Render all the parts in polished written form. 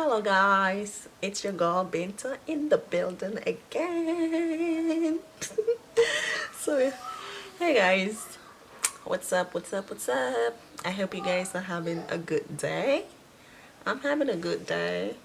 Hello guys, it's your girl Binta in the building again. So, hey guys, what's up, what's up, what's up? I hope you guys are having a good day. I'm having a good day.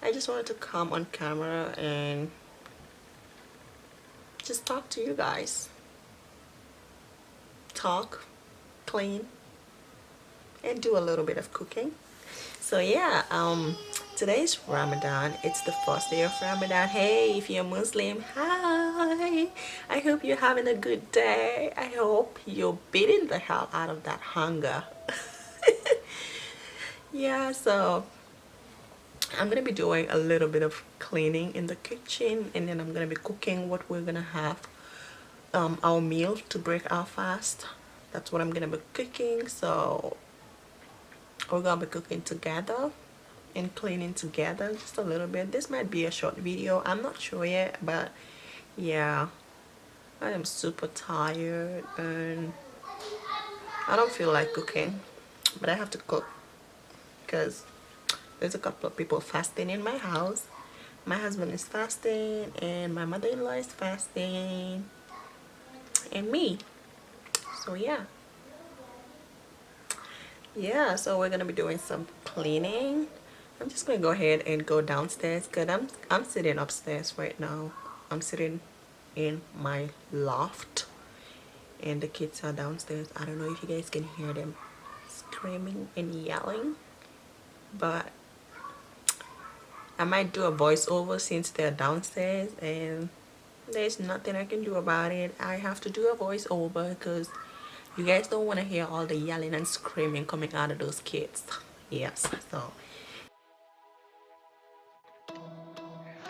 I just wanted to come on camera and just talk to you guys. Talk, clean, and do a little bit of cooking. So yeah, today's Ramadan. It's the first day of Ramadan. Hey, if you're Muslim, hi. I hope you're having a good day. I hope you're beating the hell out of that hunger. Yeah, so I'm gonna be doing a little bit of cleaning in the kitchen, and then I'm gonna be cooking what we're gonna have our meal to break our fast. That's what I'm gonna be cooking. So we're gonna be cooking together and cleaning together just a little bit. This might be a short video, I'm not sure yet, but yeah, I am super tired and I don't feel like cooking, but I have to cook because there's a couple of people fasting in my house. My husband is fasting and my mother-in-law is fasting and me. So yeah, so we're gonna be doing some cleaning. I'm just gonna go ahead and go downstairs because I'm sitting upstairs right now. I'm sitting in my loft and the kids are downstairs. I don't know if you guys can hear them screaming and yelling, but I might do a voiceover since they're downstairs and there's nothing I can do about it. I have to do a voiceover because you guys don't want to hear all the yelling and screaming coming out of those kids. Yes, so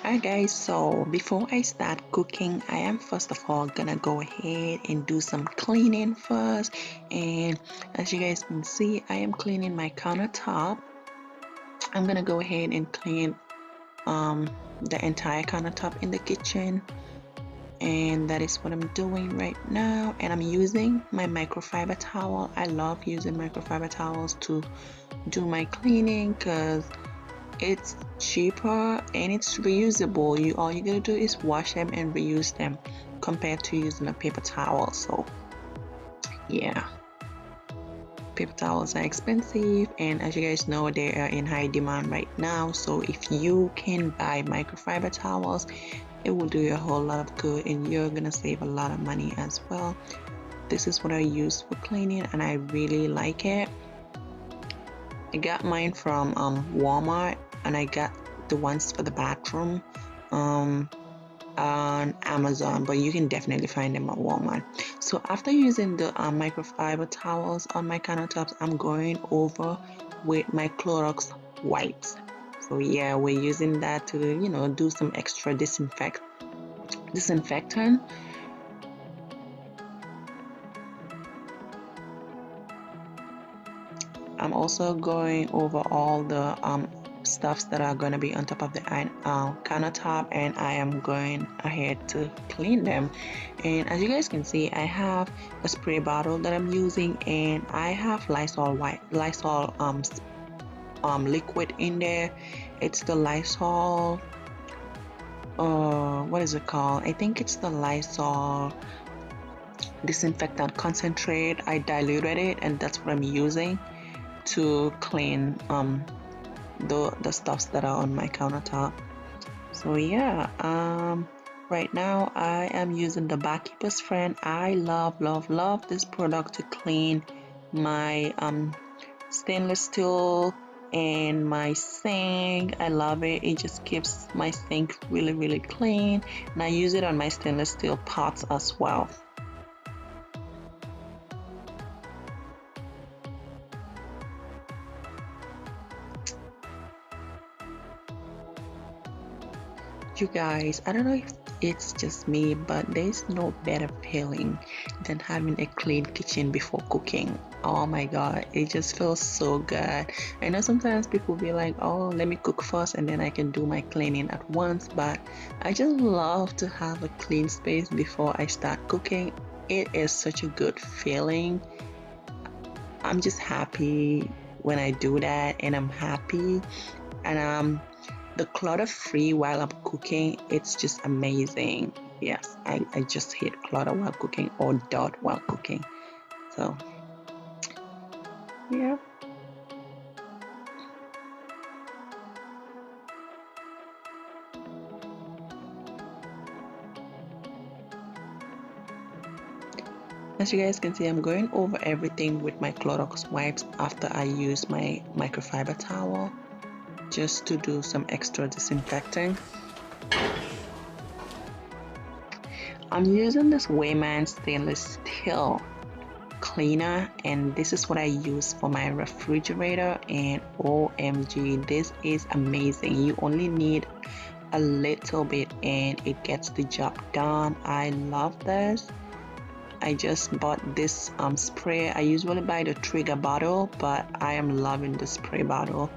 hi guys, so before I start cooking, I am first of all gonna go ahead and do some cleaning first. And as you guys can see, I am cleaning my countertop. I'm gonna go ahead and clean the entire countertop in the kitchen, and that is what I'm doing right now. And I'm using my microfiber towel. I love using microfiber towels to do my cleaning because it's cheaper and it's reusable. All you gotta do is wash them and reuse them compared to using a paper towel. So yeah, paper towels are expensive, and as you guys know, they are in high demand right now. So if you can buy microfiber towels, it will do you a whole lot of good and you're gonna save a lot of money as well. This is what I use for cleaning and I really like it. I got mine from Walmart, and I got the ones for the bathroom on Amazon, but you can definitely find them at Walmart. So after using the microfiber towels on my countertops, I'm going over with my Clorox wipes. So yeah, we're using that to do some extra disinfectant. I'm also going over all the stuffs that are going to be on top of the countertop, and I am going ahead to clean them. And as you guys can see, I have a spray bottle that I'm using, and I have Lysol liquid in there. It's the Lysol, what is it called? I think it's the Lysol disinfectant concentrate. I diluted it, and that's what I'm using to clean the stuffs that are on my countertop. So yeah, right now I am using the Barkeeper's Friend. I love this product to clean my stainless steel and my sink. I love it. It just keeps my sink really clean, and I use it on my stainless steel pots as well. You guys, I don't know if it's just me, but there's no better feeling than having a clean kitchen before cooking. Oh my god, it just feels so good. I know sometimes people be like, oh, let me cook first and then I can do my cleaning at once, but I just love to have a clean space before I start cooking. It is such a good feeling. I'm just happy when I do that, and I'm happy. And the clutter free while I'm cooking, it's just amazing. Yes, I just hate clutter while cooking or dot while cooking. So yeah. As you guys can see, I'm going over everything with my Clorox wipes after I use my microfiber towel just to do some extra disinfecting. I'm using this Wayman stainless steel cleaner, and this is what I use for my refrigerator, and OMG, this is amazing. You only need a little bit and it gets the job done. I love this. I just bought this spray. I usually buy the trigger bottle, but I am loving the spray bottle.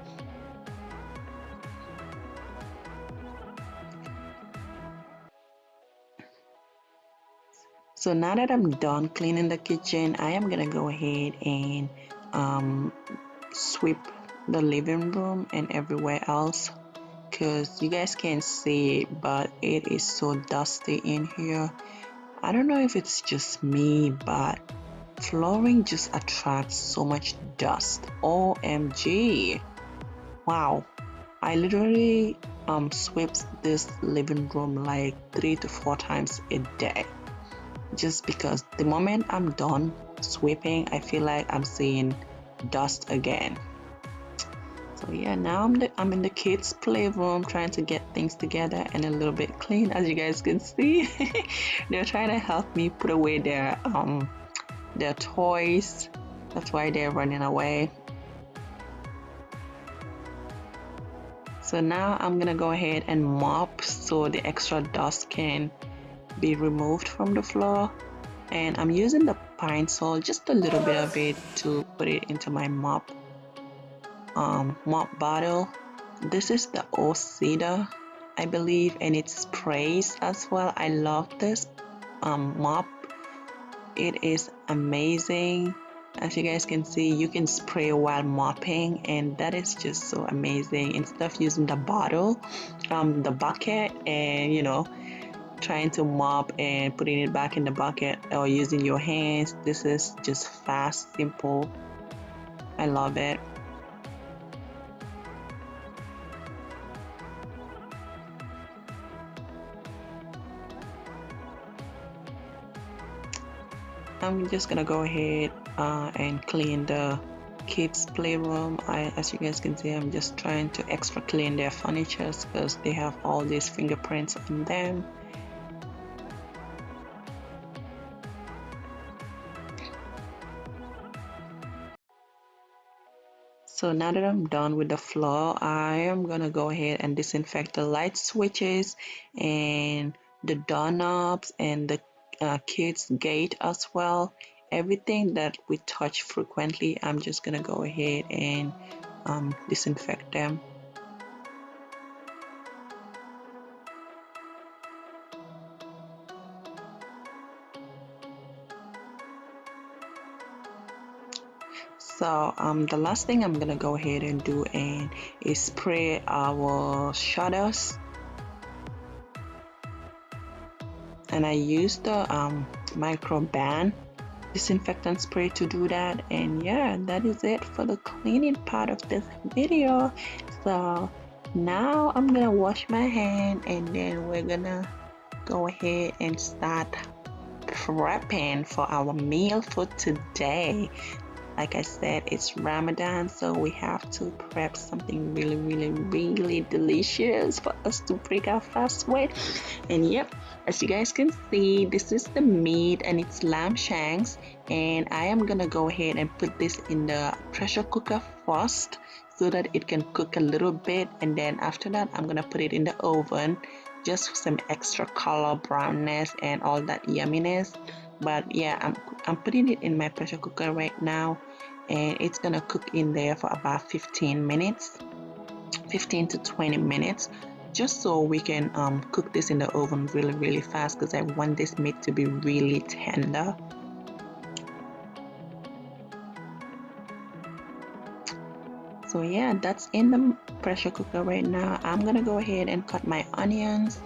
So now that I'm done cleaning the kitchen, I am gonna go ahead and um, sweep the living room and everywhere else, because you guys can't see it, but it is so dusty in here. I don't know if it's just me, but flooring just attracts so much dust. OMG. Wow. I literally sweeps this living room like 3 to 4 times a day, just because the moment I'm done sweeping, I feel like I'm seeing dust again. So yeah, now I'm in the kids' playroom trying to get things together and a little bit clean. As you guys can see, they're trying to help me put away their toys. That's why they're running away. So now I'm gonna go ahead and mop so the extra dust can be removed from the floor. And I'm using the pine sol, just a little bit of it, to put it into my mop bottle. This is the old cedar, I believe, and it sprays as well. I love this mop. It is amazing. As you guys can see, you can spray while mopping, and that is just so amazing. Instead of using the bottle, the bucket, and trying to mop and putting it back in the bucket or using your hands, this is just fast, simple. I love it. I'm just gonna go ahead and clean the kids playroom. As you guys can see, I'm just trying to extra clean their furniture because they have all these fingerprints on them. So now that I'm done with the floor, I am gonna go ahead and disinfect the light switches and the doorknobs and the kids gate as well. Everything that we touch frequently, I'm just gonna go ahead and disinfect them. So the last thing I'm gonna go ahead and do and is spray our shutters, and I use the microban disinfectant spray to do that. And yeah, that is it for the cleaning part of this video. So now I'm gonna wash my hand, and then we're gonna go ahead and start prepping for our meal for today. Like I said, it's Ramadan, so we have to prep something really, really, really delicious for us to break our fast with. And yep, as you guys can see, this is the meat and it's lamb shanks. And I am gonna go ahead and put this in the pressure cooker first so that it can cook a little bit. And then after that, I'm gonna put it in the oven just for some extra color, brownness, and all that yumminess. But yeah, I'm putting it in my pressure cooker right now, and it's gonna cook in there for about 15 minutes, 15 to 20 minutes, just so we can cook this in the oven really, really fast, because I want this meat to be really tender. So yeah, that's in the pressure cooker right now. I'm gonna go ahead and cut my onions.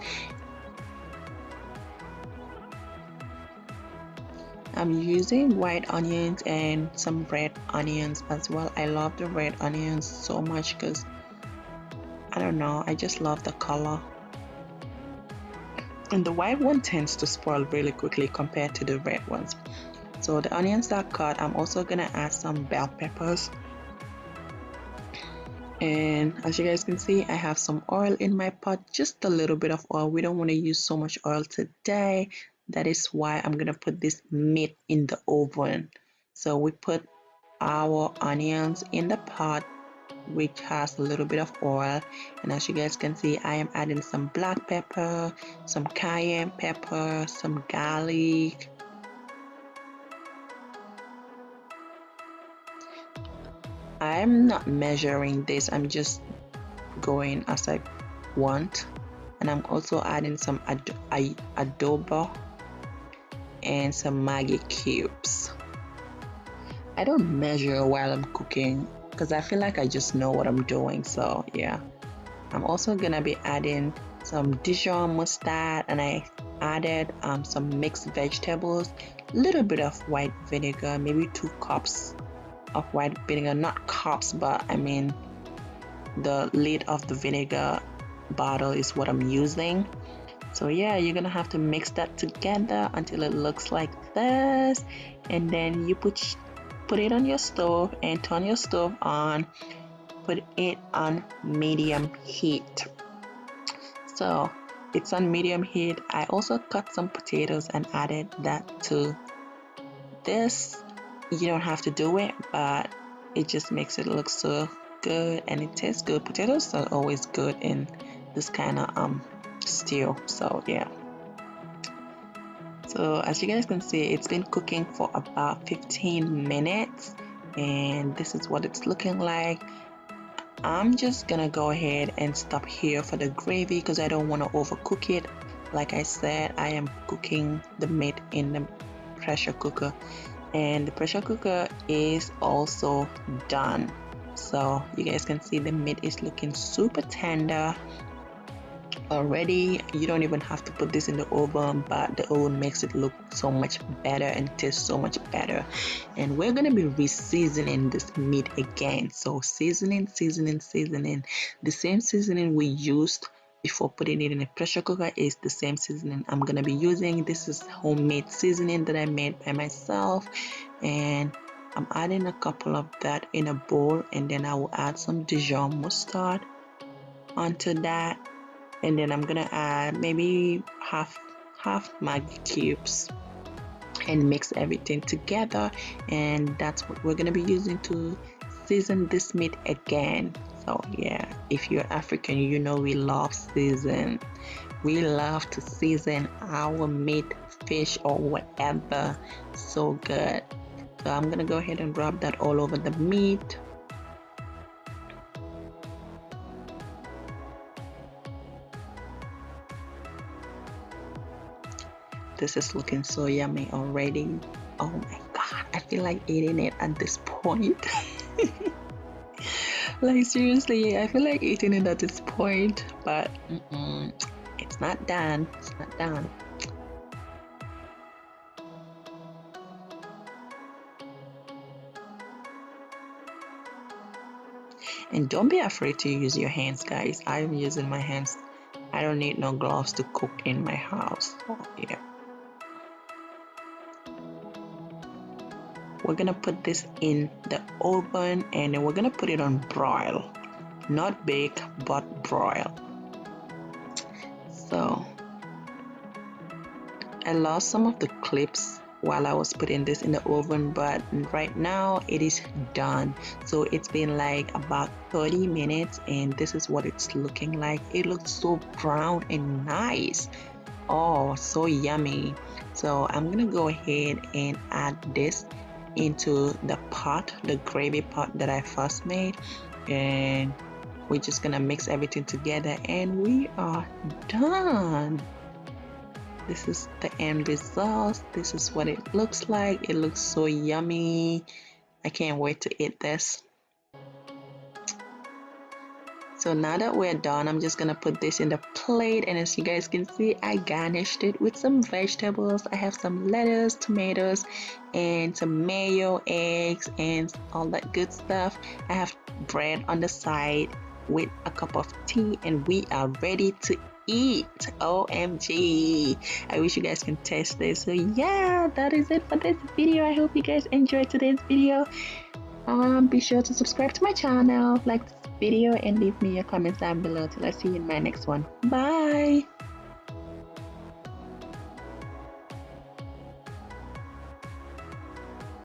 I'm using white onions and some red onions as well. I love the red onions so much because I don't know, I just love the color. And the white one tends to spoil really quickly compared to the red ones. So the onions are cut. I'm also gonna add some bell peppers. And as you guys can see, I have some oil in my pot, just a little bit of oil. We don't want to use so much oil today. That is why I'm gonna put this meat in the oven. So we put our onions in the pot, which has a little bit of oil. And as you guys can see, I am adding some black pepper, some cayenne pepper, some garlic. I'm not measuring this, I'm just going as I want. And I'm also adding some adobo and some Maggi cubes. I don't measure while I'm cooking because I feel like I just know what I'm doing. So yeah, I'm also gonna be adding some Dijon mustard, and I added some mixed vegetables, a little bit of white vinegar, maybe 2 cups of white vinegar, not cups, but I mean the lid of the vinegar bottle is what I'm using. So yeah, you're gonna have to mix that together until it looks like this, and then you put it on your stove and turn your stove on. Put it on medium heat. So it's on medium heat. I also cut some potatoes and added that to this. You don't have to do it, but it just makes it look so good and it tastes good. Potatoes are always good in this kind of stew. So yeah. So as you guys can see, it's been cooking for about 15 minutes and this is what it's looking like. I'm just gonna go ahead and stop here for the gravy because I don't want to overcook it. Like I said, I am cooking the meat in the pressure cooker and the pressure cooker is also done. So you guys can see the meat is looking super tender already. You don't even have to put this in the oven, but the oven makes it look so much better and taste so much better. And we're gonna be re-seasoning this meat again. So seasoning. The same seasoning we used before putting it in a pressure cooker is the same seasoning I'm gonna be using. This is homemade seasoning that I made by myself, and I'm adding a couple of that in a bowl, and then I will add some Dijon mustard onto that, and then I'm gonna add maybe half Maggi cubes and mix everything together, and that's what we're gonna be using to season this meat again. So yeah, if you're African, you know we love season. We love to season our meat, fish, or whatever. So good. So I'm gonna go ahead and rub that all over the meat. This is looking so yummy already. Oh my god, I feel like eating it at this point. Like seriously, I feel like eating it at this point, but it's not done. It's not done. And don't be afraid to use your hands, guys. I'm using my hands. I don't need no gloves to cook in my house. So yeah. We're gonna put this in the oven and then we're gonna put it on broil. Not bake, but broil. So I lost some of the clips while I was putting this in the oven, but right now it is done. So it's been like about 30 minutes and this is what it's looking like. It looks so brown and nice. Oh, so yummy. So I'm gonna go ahead and add this into the pot, the gravy pot that I first made, and we're just gonna mix everything together and we are done. This is the end result. This is what it looks like. It looks so yummy. I can't wait to eat this. So now that we're done, I'm just gonna put this in the plate, and as you guys can see, I garnished it with some vegetables. I have some lettuce, tomatoes, and some mayo, eggs, and all that good stuff. I have bread on the side with a cup of tea, and we are ready to eat. OMG. I wish you guys can taste this. So yeah, that is it for this video. I hope you guys enjoyed today's video. Be sure to subscribe to my channel, like this video, and leave me your comments down below till I see you in my next one. Bye.